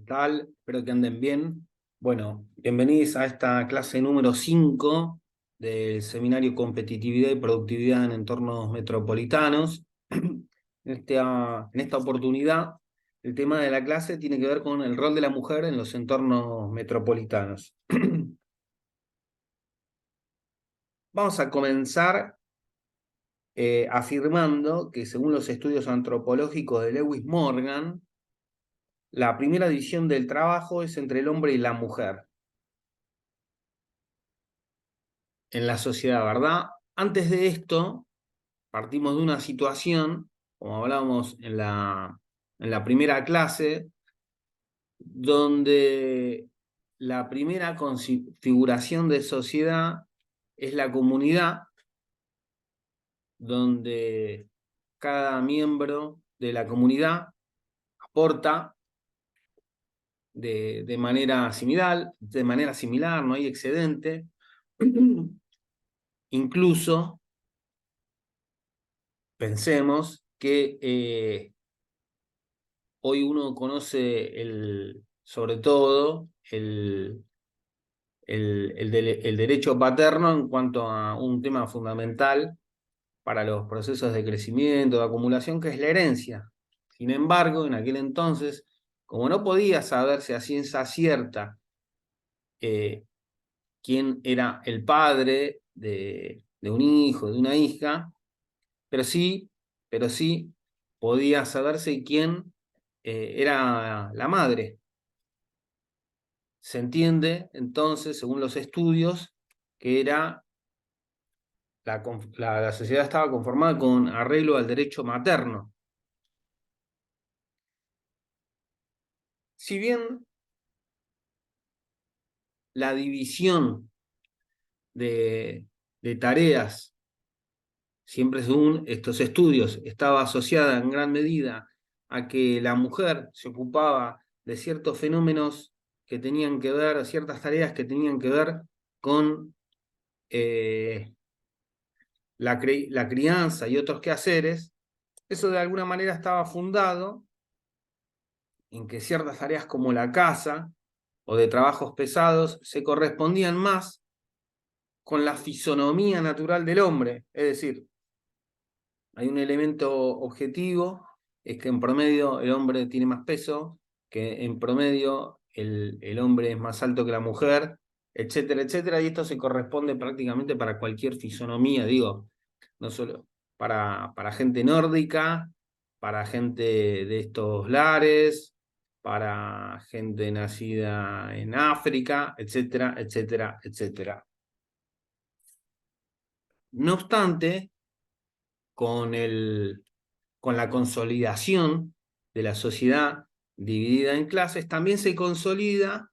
tal? Espero que anden bien. Bueno, bienvenidos a esta clase número 5 del seminario Competitividad y Productividad en Entornos Metropolitanos. En esta oportunidad, el tema de la clase tiene que ver con el rol de la mujer en los entornos metropolitanos. Vamos a comenzar afirmando que según los estudios antropológicos de Lewis Morgan, la primera división del trabajo es entre el hombre y la mujer en la sociedad, ¿verdad? Antes de esto, partimos de una situación, como hablábamos en la primera clase, donde la primera configuración de sociedad es la comunidad, donde cada miembro de la comunidad aporta de manera similar, no hay excedente. Incluso pensemos que hoy uno conoce sobre todo el derecho paterno en cuanto a un tema fundamental para los procesos de crecimiento, de acumulación, que es la herencia. Sin embargo, en aquel entonces, como no podía saberse a ciencia cierta eh, quién era el padre de un hijo, de una hija, pero sí podía saberse quién era la madre. Se entiende entonces, según los estudios, que la sociedad estaba conformada con arreglo al derecho materno. Si bien la división de tareas, siempre según estos estudios, estaba asociada en gran medida a que la mujer se ocupaba de ciertos fenómenos que tenían que ver, ciertas tareas que tenían que ver con la crianza y otros quehaceres, eso de alguna manera estaba fundado en que ciertas tareas como la casa o de trabajos pesados se correspondían más con la fisonomía natural del hombre. Es decir, hay un elemento objetivo, es que en promedio el hombre tiene más peso, que en promedio el hombre es más alto que la mujer, etcétera, etcétera, y esto se corresponde prácticamente para cualquier fisonomía, digo, no solo para gente nórdica, para gente de estos lares, para gente nacida en África, etcétera, etcétera, etcétera. No obstante, con la consolidación de la sociedad dividida en clases, también se consolida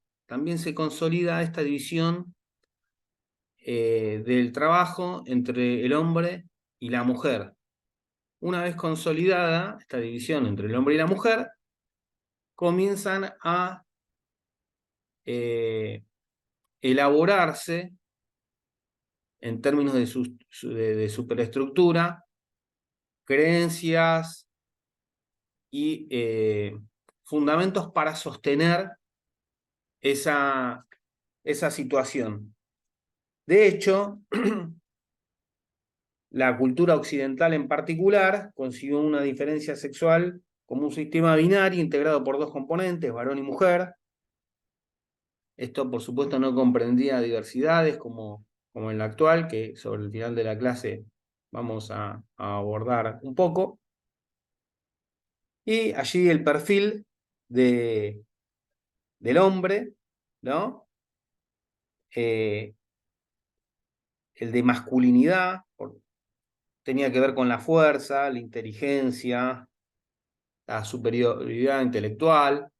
esta división del trabajo entre el hombre y la mujer. Una vez consolidada esta división entre el hombre y la mujer, comienzan a elaborarse en términos de superestructura, creencias y fundamentos para sostener esa situación. De hecho, la cultura occidental en particular concibió una diferencia sexual como un sistema binario integrado por dos componentes, varón y mujer. Esto, por supuesto, no comprendía diversidades como en la actual, que sobre el final de la clase vamos a abordar un poco. Y allí el perfil del hombre, ¿no? El de masculinidad, tenía que ver con la fuerza, la inteligencia, la superioridad intelectual,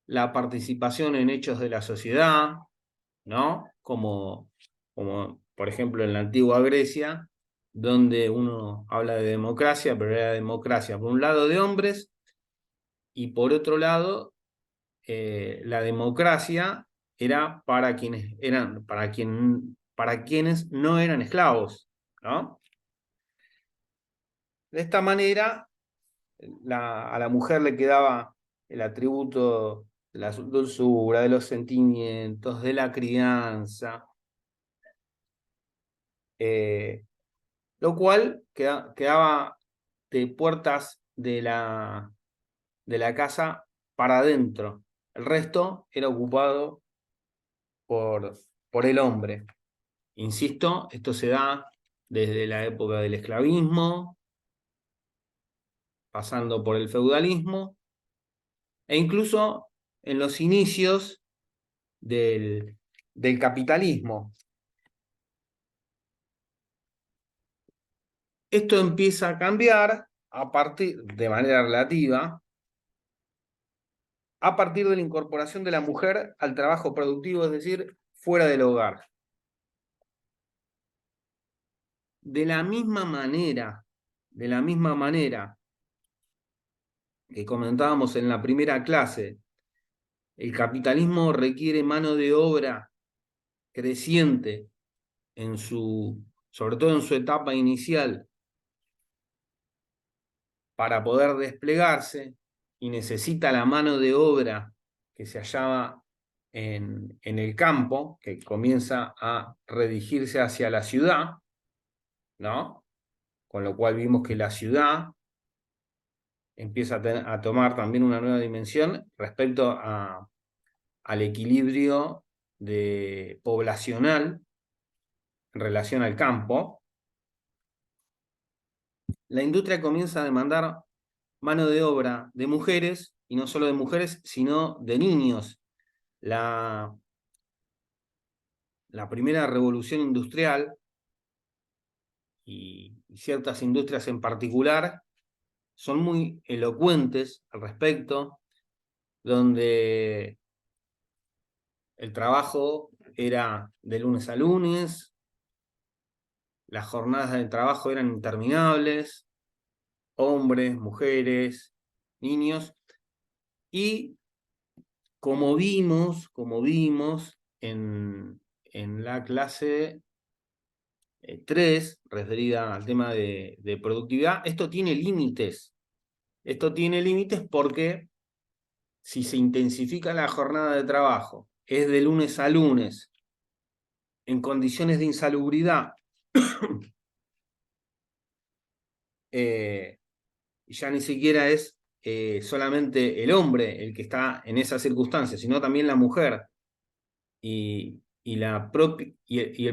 la participación en hechos de la sociedad, ¿no? Como por ejemplo en la antigua Grecia, donde uno habla de democracia, pero era democracia por un lado de hombres y por otro lado la democracia era para quienes para quienes no eran esclavos, ¿no? De esta manera, a la mujer le quedaba el atributo de la dulzura, de los sentimientos, de la crianza, lo cual quedaba de puertas de la casa para adentro. El resto era ocupado por, por el hombre. Insisto, esto se da desde la época del esclavismo, pasando por el feudalismo, e incluso en los inicios del capitalismo. Esto empieza a cambiar de manera relativa a partir de la incorporación de la mujer al trabajo productivo, es decir, fuera del hogar. De la misma manera que comentábamos en la primera clase, el capitalismo requiere mano de obra creciente sobre todo en su etapa inicial, para poder desplegarse, y necesita la mano de obra que se hallaba en el campo, que comienza a redirigirse hacia la ciudad, ¿no? Con lo cual vimos que la ciudad empieza a tomar también una nueva dimensión respecto al equilibrio poblacional en relación al campo. La industria comienza a demandar mano de obra de mujeres, y no solo de mujeres, sino de niños. La primera revolución industrial y ciertas industrias en particular son muy elocuentes al respecto, donde el trabajo era de lunes a lunes, las jornadas de trabajo eran interminables, hombres, mujeres, niños, y como vimos en la clase 3, referida al tema de productividad, esto tiene límites. Esto tiene límites porque si se intensifica la jornada de trabajo, es de lunes a lunes, en condiciones de insalubridad, ya ni siquiera es solamente el hombre el que está en esas circunstancias, sino también la mujer y el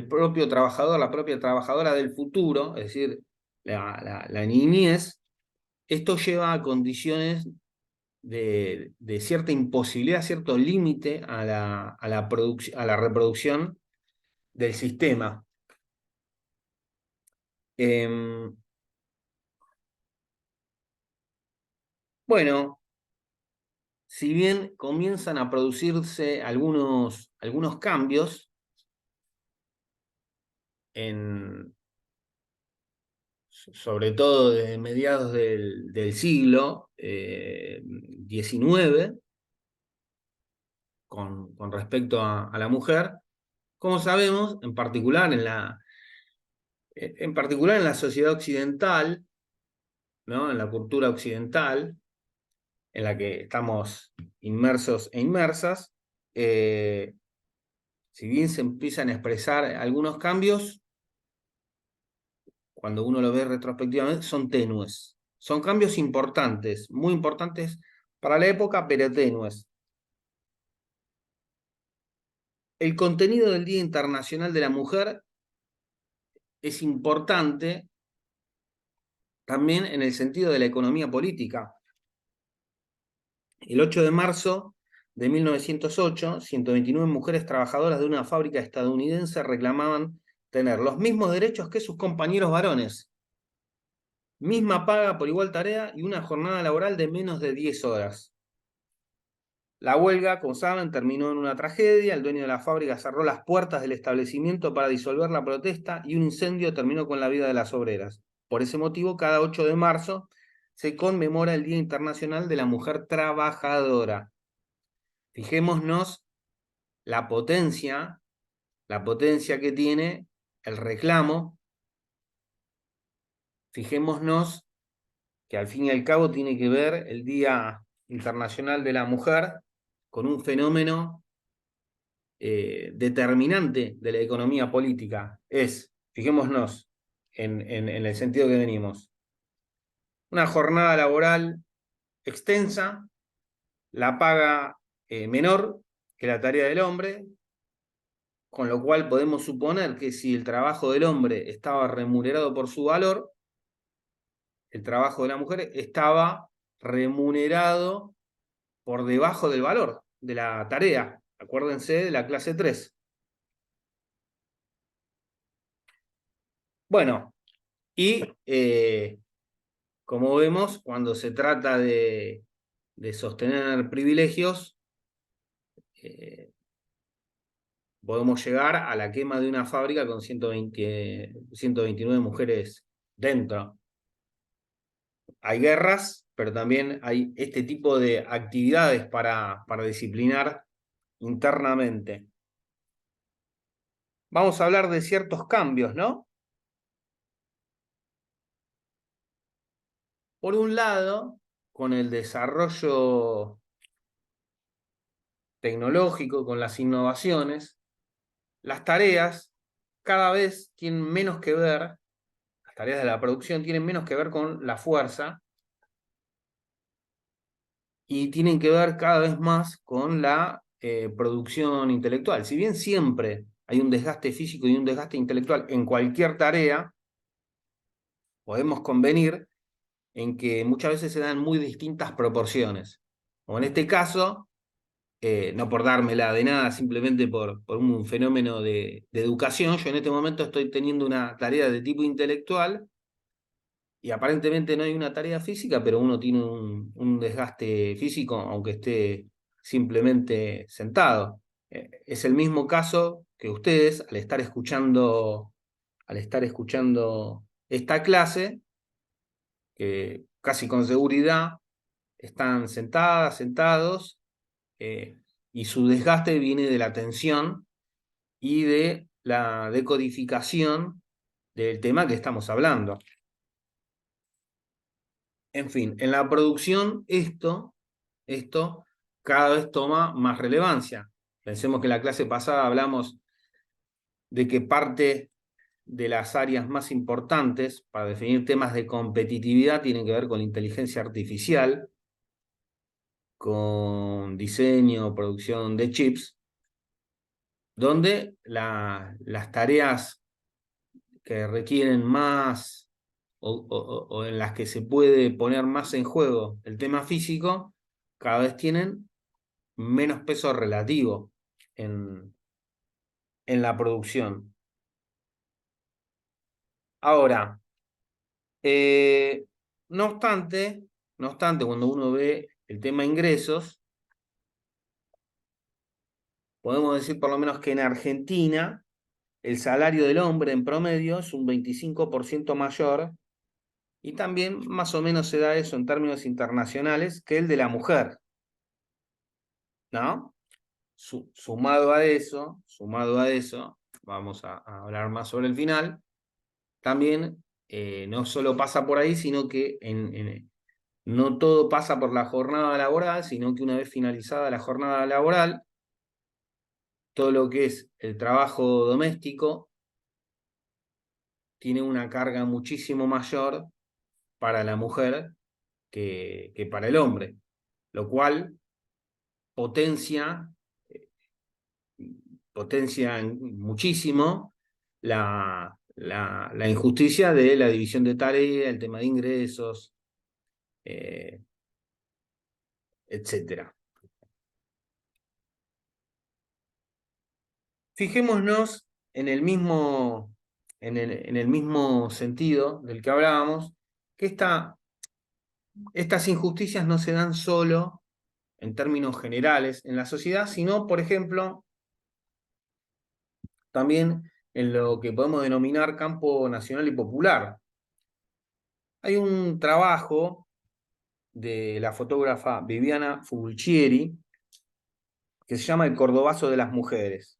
propio trabajador, la propia trabajadora del futuro, es decir, la niñez. Esto lleva a condiciones de cierta imposibilidad, cierto límite a la reproducción del sistema. Bueno, si bien comienzan a producirse algunos cambios sobre todo desde mediados del siglo XIX, con respecto a la mujer, como sabemos, en particular en la sociedad occidental, ¿no? En la cultura occidental, en la que estamos inmersos e inmersas, si bien se empiezan a expresar algunos cambios, cuando uno lo ve retrospectivamente, son tenues. Son cambios importantes, muy importantes para la época, pero tenues. El contenido del Día Internacional de la Mujer es importante también en el sentido de la economía política. El 8 de marzo de 1908, 129 mujeres trabajadoras de una fábrica estadounidense reclamaban tener los mismos derechos que sus compañeros varones, misma paga por igual tarea y una jornada laboral de menos de 10 horas. La huelga, como saben, terminó en una tragedia. El dueño de la fábrica cerró las puertas del establecimiento para disolver la protesta y un incendio terminó con la vida de las obreras. Por ese motivo, cada 8 de marzo se conmemora el Día Internacional de la Mujer Trabajadora. Fijémonos la potencia que tiene el reclamo. Fijémonos que al fin y al cabo tiene que ver el Día Internacional de la Mujer con un fenómeno determinante de la economía política. Fijémonos en el sentido que venimos, una jornada laboral extensa, la paga menor que la tarea del hombre, con lo cual podemos suponer que si el trabajo del hombre estaba remunerado por su valor, el trabajo de la mujer estaba remunerado por debajo del valor de la tarea. Acuérdense de la clase 3. Bueno, y como vemos, cuando se trata de sostener privilegios, podemos llegar a la quema de una fábrica con 129 mujeres dentro. Hay guerras, pero también hay este tipo de actividades para disciplinar internamente. Vamos a hablar de ciertos cambios, ¿no? Por un lado, con el desarrollo tecnológico, con las innovaciones, las tareas cada vez tienen menos que ver, las tareas de la producción tienen menos que ver con la fuerza y tienen que ver cada vez más con la producción intelectual. Si bien siempre hay un desgaste físico y un desgaste intelectual en cualquier tarea, podemos convenir en que muchas veces se dan muy distintas proporciones. O en este caso, no por dármela de nada, simplemente por un fenómeno de educación, yo en este momento estoy teniendo una tarea de tipo intelectual y aparentemente no hay una tarea física, pero uno tiene un desgaste físico, aunque esté simplemente sentado. Es el mismo caso que ustedes, al estar escuchando esta clase, que casi con seguridad están sentadas, sentados, eh, y su desgaste viene de la tensión y de la decodificación del tema que estamos hablando. En fin, en la producción esto cada vez toma más relevancia. Pensemos que en la clase pasada hablamos de que parte de las áreas más importantes para definir temas de competitividad tienen que ver con la inteligencia artificial, con diseño, producción de chips, donde las tareas que requieren más o en las que se puede poner más en juego el tema físico, cada vez tienen menos peso relativo en la producción. Ahora, eh, no obstante, cuando uno ve el tema ingresos, podemos decir por lo menos que en Argentina el salario del hombre en promedio es un 25% mayor y también más o menos se da eso en términos internacionales que el de la mujer, ¿no? Sumado a eso, vamos a hablar más sobre el final, también no solo pasa por ahí, sino que no todo pasa por la jornada laboral, sino que una vez finalizada la jornada laboral, todo lo que es el trabajo doméstico tiene una carga muchísimo mayor para la mujer que para el hombre, lo cual potencia, potencia muchísimo la injusticia de la división de tarea, el tema de ingresos, etc. Fijémonos en el mismo sentido del que hablábamos, que estas injusticias no se dan solo en términos generales en la sociedad, sino, por ejemplo, también en lo que podemos denominar campo nacional y popular. Hay un trabajo de la fotógrafa Viviana Fulcieri que se llama El Cordobazo de las Mujeres.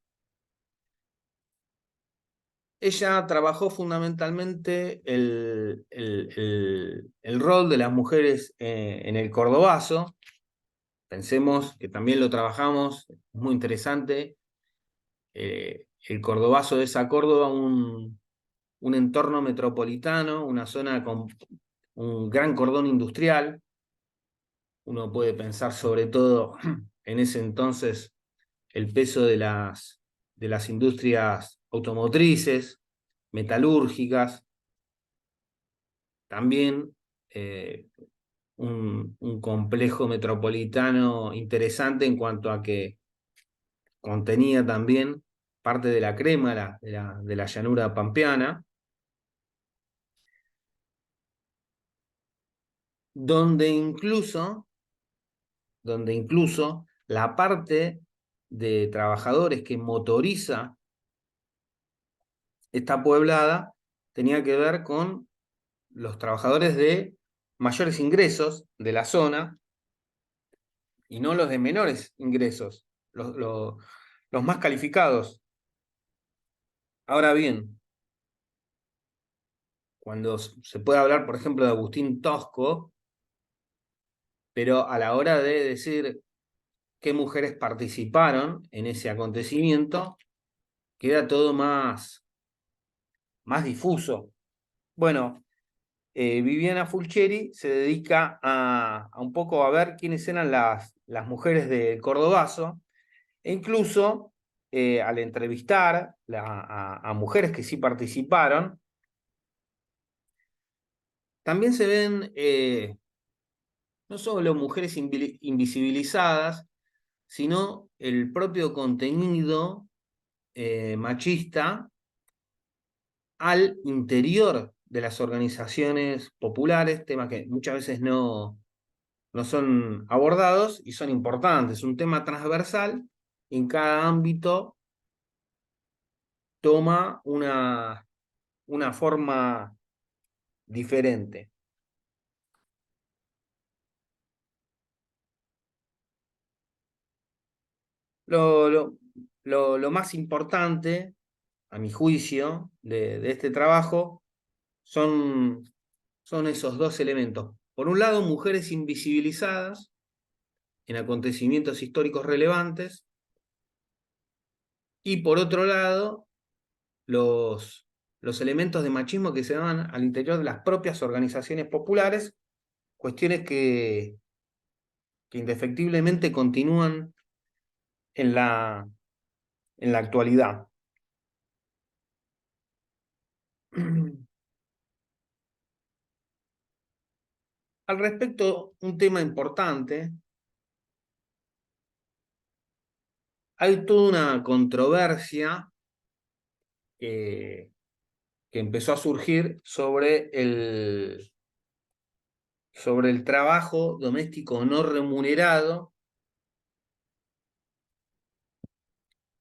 Ella trabajó fundamentalmente el rol de las mujeres en el Cordobazo, Pensemos que también lo trabajamos, es muy interesante, el Cordobazo es a Córdoba un entorno metropolitano, una zona con un gran cordón industrial. Uno puede pensar sobre todo en ese entonces el peso de las industrias automotrices, metalúrgicas, también un complejo metropolitano interesante en cuanto a que contenía también parte de la crema de la llanura pampeana, donde incluso, donde incluso la parte de trabajadores que motoriza esta poblada tenía que ver con los trabajadores de mayores ingresos de la zona y no los de menores ingresos, los más calificados. Ahora bien, cuando se puede hablar, por ejemplo, de Agustín Tosco, pero a la hora de decir qué mujeres participaron en ese acontecimiento, queda todo más difuso. Bueno, Viviana Fulcheri se dedica a un poco a ver quiénes eran las mujeres del Cordobazo, e incluso al entrevistar a mujeres que sí participaron, también se ven no solo mujeres invisibilizadas, sino el propio contenido machista al interior de las organizaciones populares, temas que muchas veces no son abordados y son importantes. Un tema transversal, en cada ámbito toma una forma diferente. Lo, lo, lo más importante, a mi juicio, de este trabajo son esos dos elementos. Por un lado, mujeres invisibilizadas en acontecimientos históricos relevantes, y por otro lado, los elementos de machismo que se dan al interior de las propias organizaciones populares, cuestiones que indefectiblemente continúan en en la actualidad. Al respecto, un tema importante, hay toda una controversia que empezó a surgir sobre el trabajo doméstico no remunerado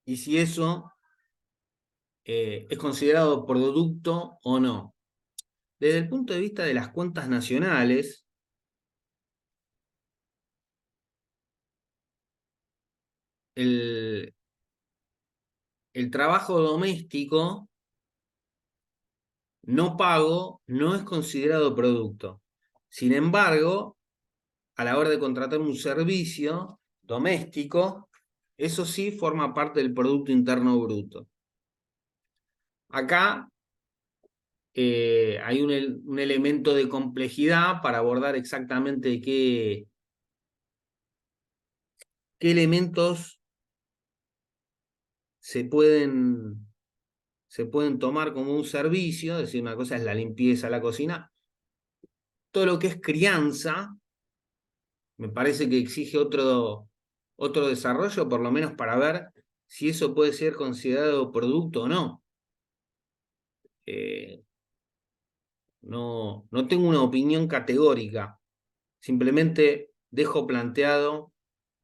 y si eso es considerado producto o no. Desde el punto de vista de las cuentas nacionales, el, el trabajo doméstico no pago no es considerado producto. Sin embargo, a la hora de contratar un servicio doméstico, eso sí forma parte del Producto Interno Bruto. Acá hay un elemento de complejidad para abordar exactamente qué elementos se se pueden tomar como un servicio, es decir, una cosa es la limpieza, la cocina, todo lo que es crianza, me parece que exige otro desarrollo, por lo menos para ver si eso puede ser considerado producto o no. Eh, no tengo una opinión categórica, simplemente dejo planteado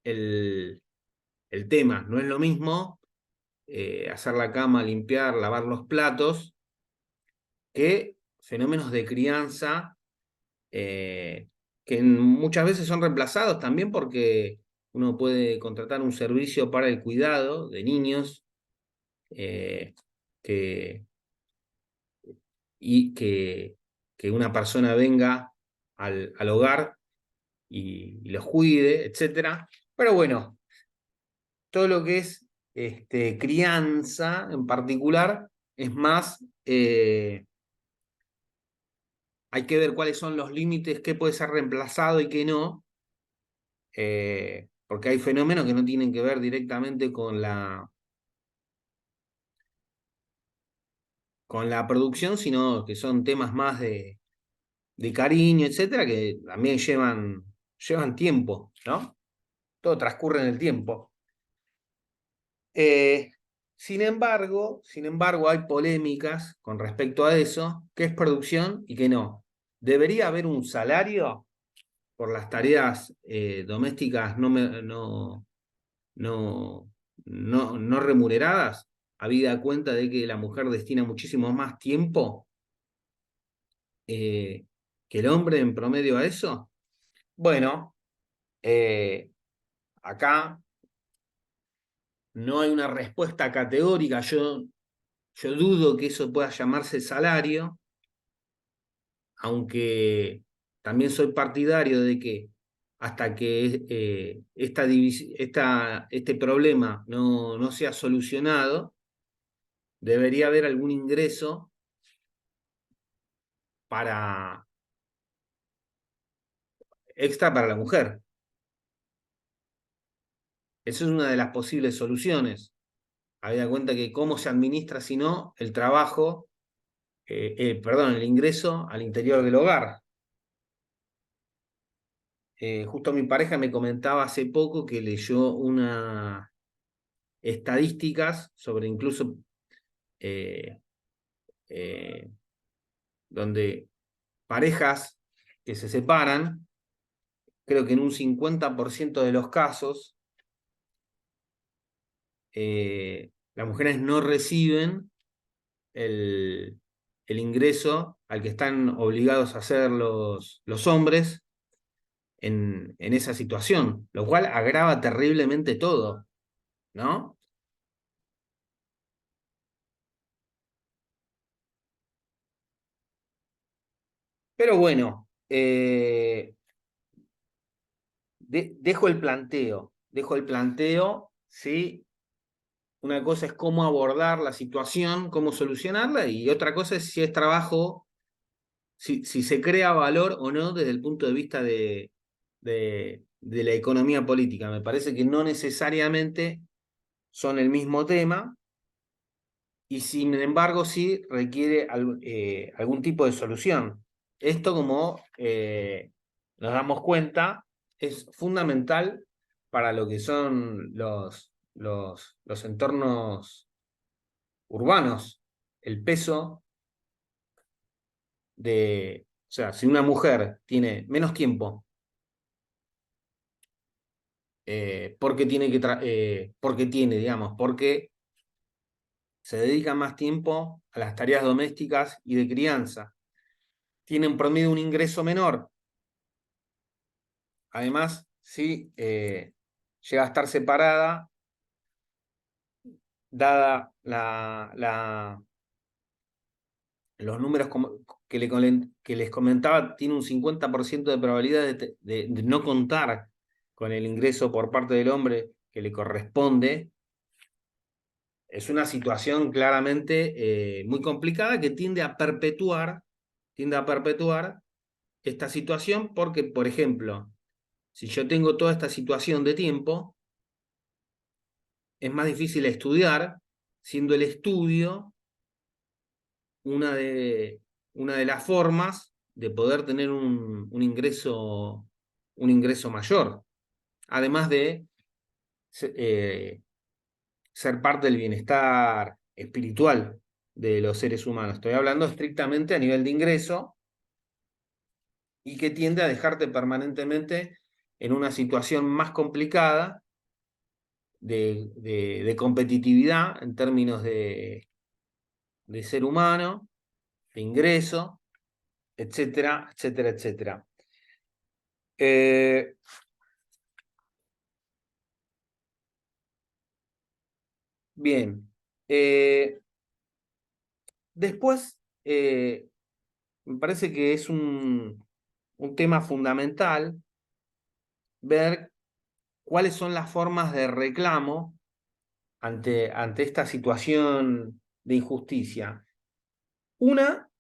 el, el tema. No es lo mismo hacer la cama, limpiar, lavar los platos, que fenómenos de crianza eh, que muchas veces son reemplazados también porque uno puede contratar un servicio para el cuidado de niños eh, que, y que una persona venga al hogar y los cuide, etcétera. Pero bueno, todo lo que es crianza en particular es más, hay que ver cuáles son los límites, qué puede ser reemplazado y qué no, porque hay fenómenos que no tienen que ver directamente con la producción, sino que son temas más de cariño, etcétera, que también llevan tiempo, ¿no? Todo transcurre en el tiempo. Eh, sin embargo, hay polémicas con respecto a eso, qué es producción y qué no. ¿Debería haber un salario por las tareas domésticas no remuneradas, habida cuenta de que la mujer destina muchísimo más tiempo eh, que el hombre en promedio a eso? Bueno, eh, acá no hay una respuesta categórica. Yo dudo que eso pueda llamarse salario, aunque también soy partidario de que hasta que este problema no sea solucionado, debería haber algún ingreso para, extra para la mujer. Esa es una de las posibles soluciones. Habida cuenta que cómo se administra, si no, el trabajo, perdón, el ingreso al interior del hogar. Justo mi pareja me comentaba hace poco que leyó unas estadísticas sobre incluso eh, eh, donde parejas que se separan, creo que en un 50% de los casos, las mujeres no reciben el, el ingreso al que están obligados a hacer los hombres en esa situación, lo cual agrava terriblemente todo, ¿no? Pero bueno, dejo el planteo, ¿sí? Una cosa es cómo abordar la situación, cómo solucionarla, y otra cosa es si es trabajo, si se crea valor o no desde el punto de vista de la economía política. Me parece que no necesariamente son el mismo tema, y sin embargo sí requiere algún tipo de solución. Esto, como nos damos cuenta, es fundamental para lo que son los entornos urbanos. El peso o sea, si una mujer tiene menos tiempo porque se dedica más tiempo a las tareas domésticas y de crianza, tiene en promedio un ingreso menor. Además, si llega a estar separada, dada los números que les comentaba, tiene un 50% de probabilidad de no contar con el ingreso por parte del hombre que le corresponde. Es una situación claramente muy complicada que tiende a perpetuar esta situación porque, por ejemplo, si yo tengo toda esta situación de tiempo, es más difícil estudiar, siendo el estudio una de, una de las formas de poder tener un ingreso mayor, además de eh, ser parte del bienestar espiritual de los seres humanos. Estoy hablando estrictamente a nivel de ingreso, y que tiende a dejarte permanentemente en una situación más complicada de competitividad en términos de ser humano, de ingreso, etcétera, etcétera, etcétera. Eh, bien. Eh, Después, me parece que es un tema fundamental ver cuáles son las formas de reclamo ante esta situación de injusticia. Una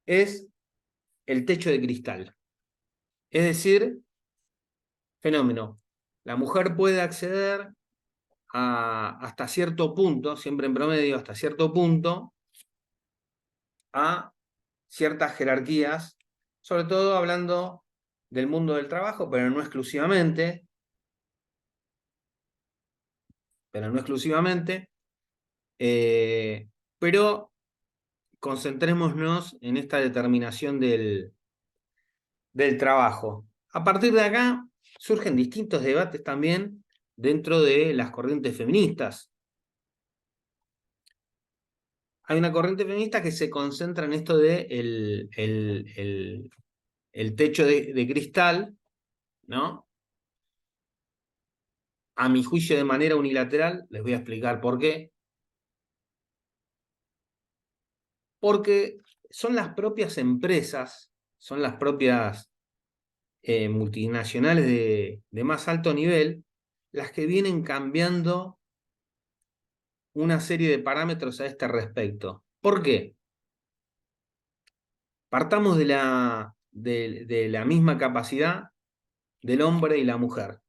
es el techo de cristal, es decir, fenómeno. La mujer puede acceder hasta cierto punto, siempre en promedio, hasta cierto punto, a ciertas jerarquías, sobre todo hablando del mundo del trabajo, pero no exclusivamente, pero concentrémonos en esta determinación del trabajo. A partir de acá surgen distintos debates también dentro de las corrientes feministas. Hay una corriente feminista que se concentra en esto de el techo de cristal, ¿no? A mi juicio de manera unilateral, les voy a explicar por qué. Porque son las propias empresas, son las propias multinacionales de más alto nivel, las que vienen cambiando una serie de parámetros a este respecto. ¿Por qué? Partamos de la misma capacidad del hombre y la mujer,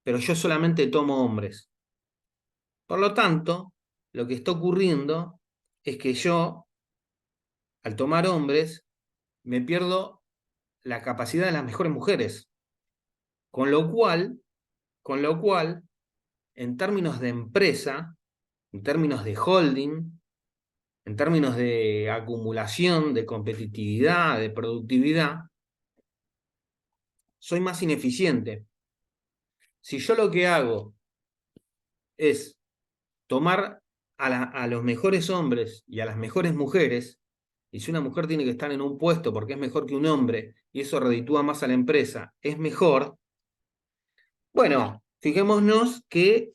pero yo solamente tomo hombres. Por lo tanto, lo que está ocurriendo es que yo, al tomar hombres, me pierdo la capacidad de las mejores mujeres, con lo cual, en términos de empresa, en términos de holding, en términos de acumulación, de competitividad, de productividad, soy más ineficiente. Si yo lo que hago es tomar a los mejores hombres y a las mejores mujeres, y si una mujer tiene que estar en un puesto porque es mejor que un hombre y eso reditúa más a la empresa, es mejor, bueno, fijémonos que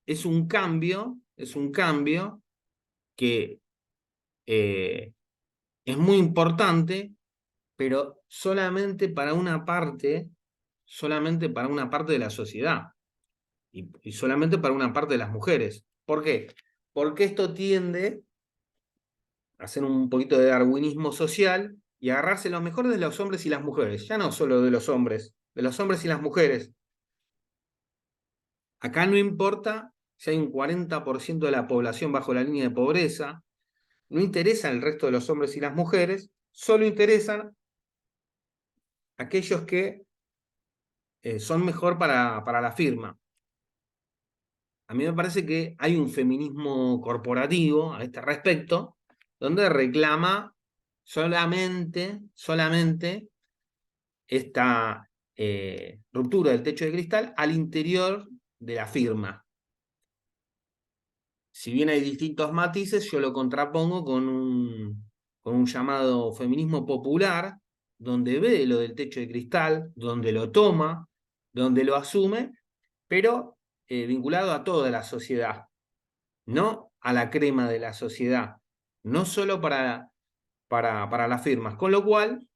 es un cambio que es muy importante, pero solamente para una parte de la sociedad y solamente para una parte de las mujeres. ¿Por qué? Porque esto tiende a hacer un poquito de darwinismo social y agarrarse lo mejor de los hombres y las mujeres, ya no solo de los hombres y las mujeres. Acá no importa si hay un 40% de la población bajo la línea de pobreza, no interesa el resto de los hombres y las mujeres, solo interesan aquellos que son mejor para la firma. A mí me parece que hay un feminismo corporativo a este respecto, donde reclama solamente esta ruptura del techo de cristal al interior de la firma. Si bien hay distintos matices, yo lo contrapongo con un llamado feminismo popular, donde ve lo del techo de cristal, donde lo toma, donde lo asume, pero vinculado a toda la sociedad, no a la crema de la sociedad, no solo para las firmas. Con lo cual,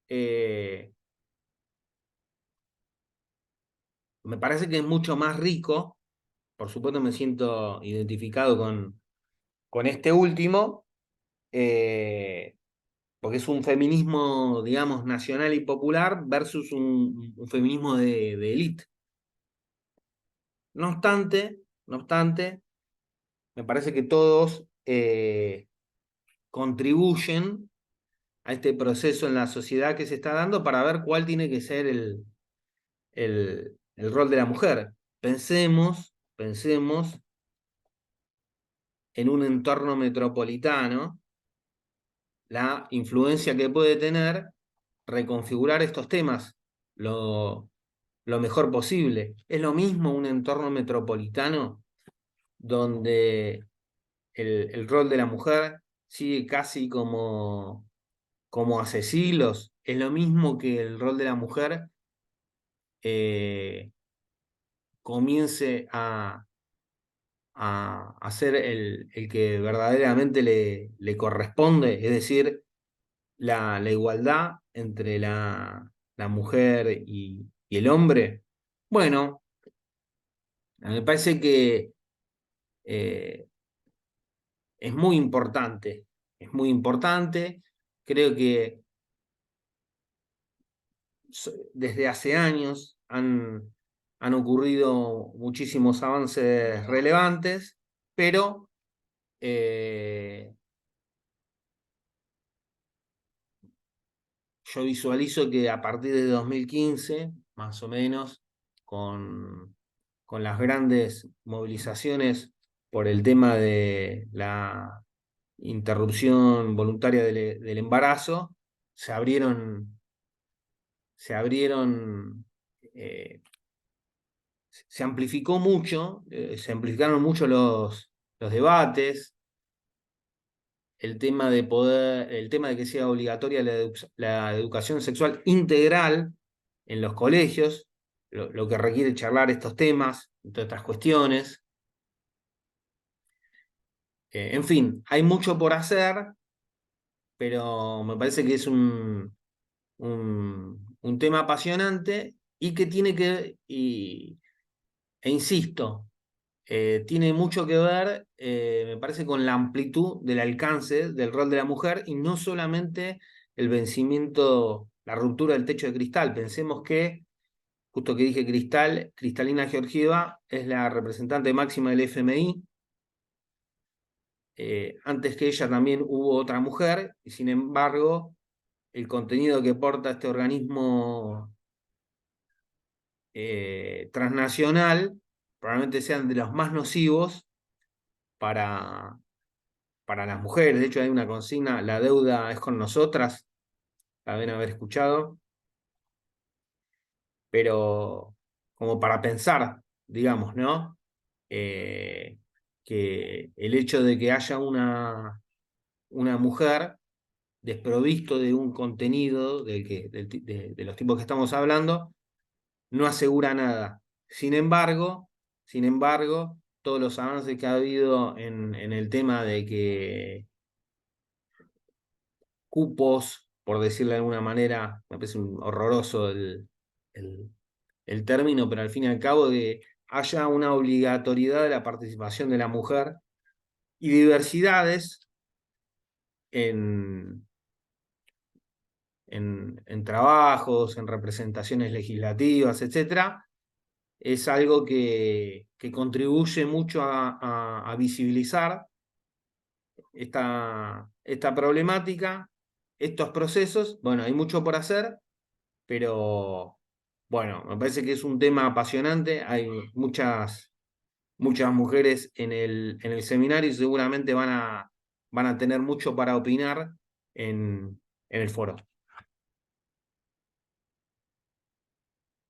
me parece que es mucho más rico, por supuesto me siento identificado con este último, porque es un feminismo, digamos, nacional y popular versus un feminismo de élite. No obstante, me parece que todos contribuyen a este proceso en la sociedad que se está dando para ver cuál tiene que ser el rol de la mujer. Pensemos en un entorno metropolitano, la influencia que puede tener reconfigurar estos temas lo mejor posible. Es lo mismo un entorno metropolitano donde el rol de la mujer sigue casi como hace siglos. Es lo mismo que el rol de la mujer eh, comience a ser el que verdaderamente le corresponde, es decir, la igualdad entre la la mujer y el hombre. Bueno, me parece que eh, es muy importante, es muy importante. Creo que desde hace años han ocurrido muchísimos avances relevantes, pero yo visualizo que a partir de 2015, más o menos, con, con las grandes movilizaciones por el tema de la interrupción voluntaria del embarazo, se abrieron, se abrieron, eh, se amplificó mucho, se amplificaron mucho los debates, el tema de que sea obligatoria la educación sexual integral en los colegios, lo que requiere charlar estos temas, y todas estas cuestiones. En fin, hay mucho por hacer, pero me parece que es un tema apasionante y que tiene que, e insisto, tiene mucho que ver, me parece, con la amplitud del alcance del rol de la mujer y no solamente el vencimiento, la ruptura del techo de cristal. Pensemos que, justo que dije cristal, Cristalina Georgieva es la representante máxima del FMI. Antes que ella también hubo otra mujer, y sin embargo, el contenido que porta este organismo transnacional probablemente sean de los más nocivos para las mujeres. De hecho, hay una consigna, la deuda es con nosotras, la deben haber escuchado, pero como para pensar, digamos, ¿no? Eh, que el hecho de que haya una mujer desprovisto de un contenido de los tipos que estamos hablando, no asegura nada. Sin embargo, todos los avances que ha habido en el tema de que cupos, por decirlo de alguna manera, me parece horroroso el, el término, pero al fin y al cabo de haya una obligatoriedad de la participación de la mujer y diversidades en, en trabajos, en representaciones legislativas, etcétera, es algo que contribuye mucho a visibilizar esta problemática, estos procesos. Bueno, hay mucho por hacer, pero bueno, me parece que es un tema apasionante. Hay muchas mujeres en el seminario y seguramente van a tener mucho para opinar en el foro.